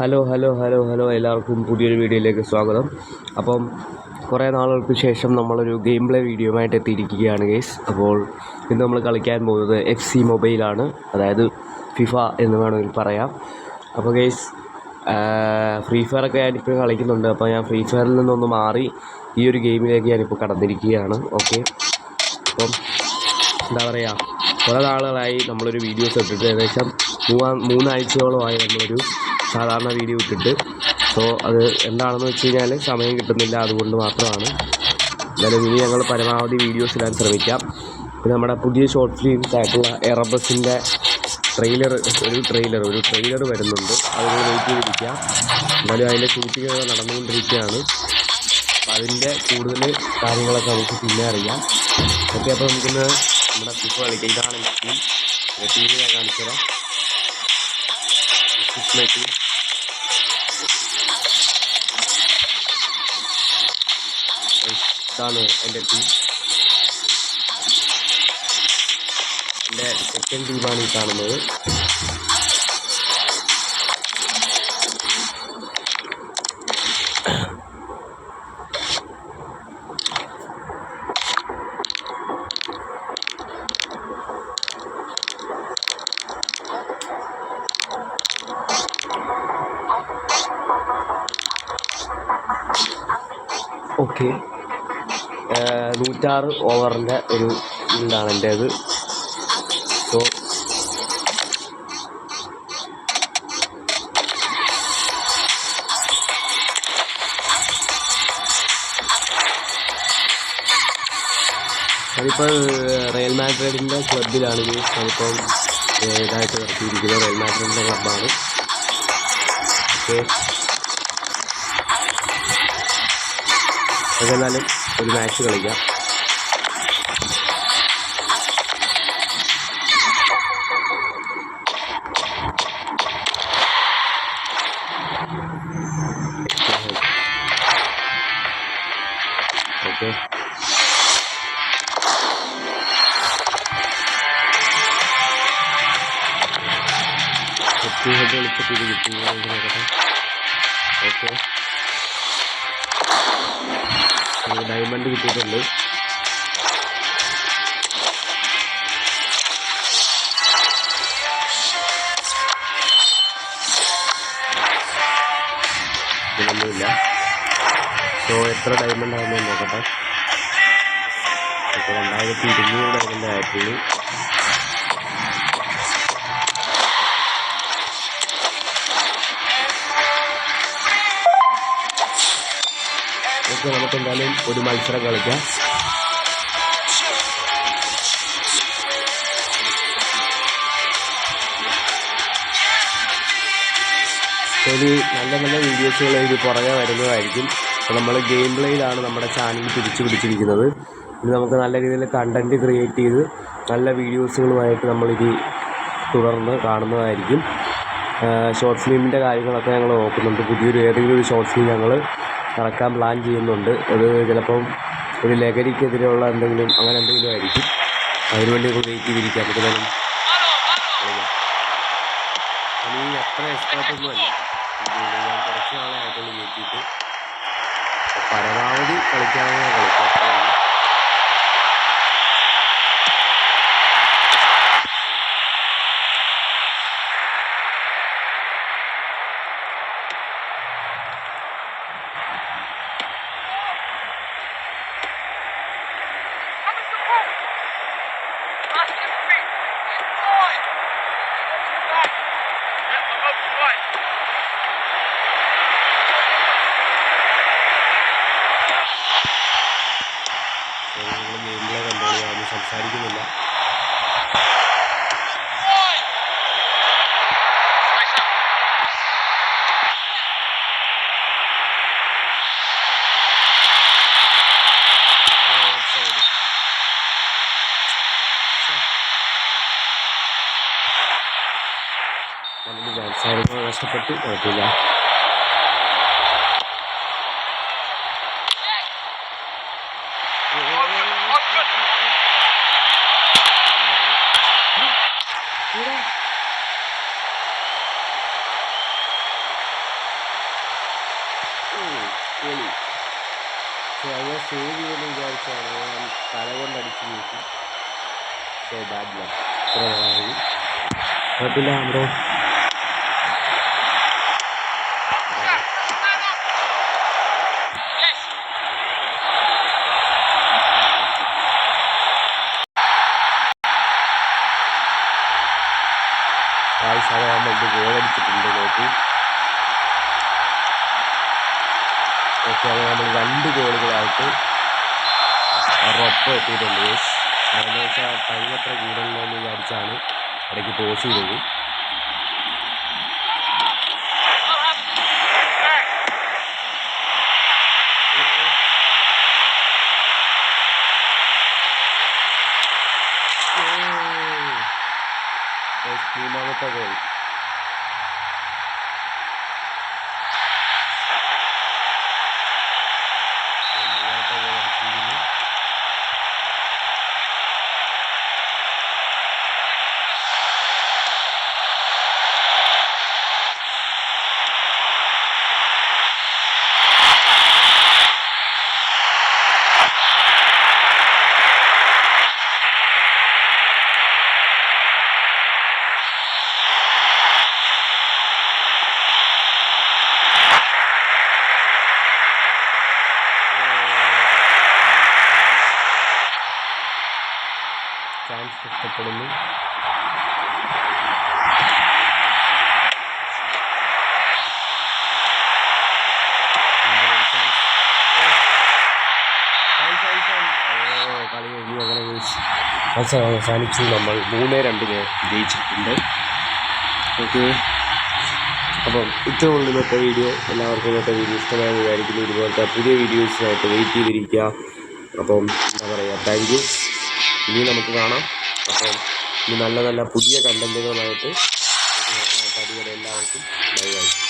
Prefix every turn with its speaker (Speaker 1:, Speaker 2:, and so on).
Speaker 1: Hello എല്ലാവർക്കും പുതിയൊരു വീഡിയോയിലേക്ക് സ്വാഗതം. അപ്പം കുറേ നാളുകൾക്ക് ശേഷം നമ്മളൊരു ഗെയിം പ്ലേ വീഡിയോയുമായിട്ട് എത്തിയിരിക്കുകയാണ് ഗൈസ്. അപ്പോൾ ഇന്ന് നമ്മൾ കളിക്കാൻ പോകുന്നത് FC മൊബൈലാണ്, അതായത് ഫിഫ എന്ന് വേണമെങ്കിൽ പറയാം. അപ്പോൾ ഗൈസ്, ഫ്രീ ഫയറൊക്കെ ഞാനിപ്പോൾ കളിക്കുന്നുണ്ട്. അപ്പോൾ ഞാൻ ഫ്രീ ഫയറിൽ നിന്നൊന്ന് മാറി ഈ ഒരു ഗെയിമിലേക്ക് ഞാനിപ്പോൾ കടന്നിരിക്കുകയാണ്. ഓക്കെ, അപ്പം എന്താ പറയുക, കുറേ നാളുകളായി നമ്മളൊരു വീഡിയോസ് ഇട്ടിട്ട്, ഏകദേശം മൂന്നാഴ്ചയോളമായി നമ്മളൊരു സാധാരണ വീഡിയോ ഇട്ടിട്ട്. സോ അത് എന്താണെന്ന് വെച്ച് കഴിഞ്ഞാൽ സമയം കിട്ടുന്നില്ല, അതുകൊണ്ട് മാത്രമാണ്. എന്നാലും ഇനി ഞങ്ങൾ പരമാവധി വീഡിയോസ് ഇടാൻ ശ്രമിക്കാം. പിന്നെ നമ്മുടെ പുതിയ ഷോർട്ട് ഫിലിംസ് ആയിട്ടുള്ള എറബസിൻ്റെ ഒരു ട്രെയിലർ വരുന്നുണ്ട്. അത് വെയിറ്റ് ചെയ്തിരിക്കുക. എന്നാലും അതിൻ്റെ ഷൂട്ടിങ്ങൊക്കെ നടന്നുകൊണ്ടിരിക്കുകയാണ്. അപ്പോൾ അതിൻ്റെ കൂടുതൽ കാര്യങ്ങളൊക്കെ നമുക്ക് പിന്നെ അറിയാം. ഓക്കെ, അപ്പോൾ നമുക്കിന്ന് നമ്മുടെ ഫിഫ കളിക്കാം. ഇതാണ് ടീം ഞാൻ കാണിച്ചു തരാം. ഇതാണ് എൻ്റെ ടീം. എൻ്റെ സെക്കൻഡ് ടീമാണ് ഈ കാണുന്നത്. ഓക്കെ, 106 ഓവറിൻ്റെ ഒരു ഇതാണ് എൻ്റേത്. സോ അതിപ്പോൾ റയൽ മാഡ്രിഡിൻ്റെ ക്ലബിലാണ് അതിപ്പം ഇതായിട്ട് ഇറക്കിയിരിക്കുന്നത്. റയൽ മാഡ്രിഡിൻ്റെ ക്ലബ്ബാണ്. ഓക്കെ, അതെന്നാലും ഒരു മാച്ച് കളിക്കാം. ഓക്കെ, ഹെഡ് കളിച്ചിട്ട് ഇത് കിട്ടുന്നത് നോക്കട്ടെ. ഓക്കെ, ഡയമണ്ട് കിട്ടിയിട്ടുണ്ട്. ഇതൊന്നുമില്ല. സോ എത്ര ഡയമണ്ട് ആണെന്ന് നോക്കട്ടെ. ഇപ്പോൾ 2200 ഡയമണ്ട് ആയിട്ടുള്ളൂ. ഓക്കെ, നമുക്ക് എന്തായാലും ഒരു മത്സരം കളിക്കാം. ഒരു നല്ല വീഡിയോസുകൾ ഇത് പുറകെ വരുന്നതായിരിക്കും. അപ്പോൾ നമ്മൾ ഗെയിം പ്ലേയിലാണ് നമ്മുടെ ചാനൽ തിരിച്ചു പിടിച്ചിരിക്കുന്നത്. ഇത് നമുക്ക് നല്ല രീതിയിൽ കണ്ടൻറ്റ് ക്രിയേറ്റ് ചെയ്ത് നല്ല വീഡിയോസുകളുമായിട്ട് നമ്മളിത് തുടർന്ന് കാണുന്നതായിരിക്കും. ഷോർട്ട് ഫിലിമിൻ്റെ കാര്യങ്ങളൊക്കെ ഞങ്ങൾ നോക്കുന്നുണ്ട്. ഏതെങ്കിലും ഒരു ഷോർട്ട് ഫിലിം ഞങ്ങൾ ഇറക്കാൻ പ്ലാൻ ചെയ്യുന്നുണ്ട്. അത് ചിലപ്പം ഒരു ലഹരിക്കെതിരെയുള്ള അങ്ങനെ എന്തെങ്കിലും ആയിരിക്കും. അതിനുവേണ്ടി നമ്മൾ വെയിറ്റ് ചെയ്തിരിക്കാം. നമുക്കെന്തായാലും ഇനി അത്ര എക്സ്പേർട്ടൊന്നുമല്ല, ഞാൻ കുറച്ച് നാളെ ആയിട്ടുള്ള കയറ്റിയിട്ട് പരമാവധി കളിക്കാവുന്ന കളിക്കാം. ഗെയിമിലെ കണ്ടോളി, അതൊന്നും സംസാരിക്കുന്നില്ല. നല്ലൊരു ചാൻസായിരുന്നു, നഷ്ടപ്പെട്ടു. കുഴപ്പമില്ല. പൊളി. പക്ഷേ അത് സേവ് ചെയ്യുമെന്ന് വിചാരിച്ചാണ് ഞാൻ തല കൊണ്ടടിച്ച് നോക്കി. പക്ഷേ ബാഡ് ലക്ക്. ഇത്ര വേണമായിരുന്നു. കുഴപ്പമില്ല ബ്രോ. സാധാരണ ഇത് ഗോളടിച്ചിട്ടുണ്ട് നോക്കി. ഓക്കെ, അത് നമ്മൾ 2 ഗോളുകളായിട്ട് ഉറപ്പ് എത്തിയിട്ടുണ്ട്. അതെന്ന് വെച്ചാൽ ടൈം അത്ര കൂടുതലെന്ന് വിചാരിച്ചാണ് ഇടയ്ക്ക് പോസ് ചെയ്തത്. മൂന്നാമത്തെ ഗോൾ. ചാൻസ് നഷ്ടപ്പെടുന്നു. കളി കഴിഞ്ഞു. അങ്ങനെ മത്സരം അവസാനിച്ചു. നമ്മൾ 3-2 ജയിച്ചിട്ടുണ്ട്. ഓക്കെ, അപ്പം ഇത്രയുള്ള ഇന്നത്തെ വീഡിയോ. എല്ലാവർക്കും ഇന്നത്തെ വീഡിയോ ഇഷ്ടമായെന്ന് വിചാരിക്കുന്നു. ഇതുപോലത്തെ പുതിയ വീഡിയോസിനായിട്ട് വെയിറ്റ് ചെയ്തിരിക്കുക. അപ്പം എന്താ പറയുക, താങ്ക് യു. ഇനി നമുക്ക് കാണാം. അപ്പം ഇനി നല്ല നല്ല പുതിയ കണ്ടൻറ്റുകളുമായിട്ട് അതുവരെ എല്ലാവർക്കും ബൈ ബൈ.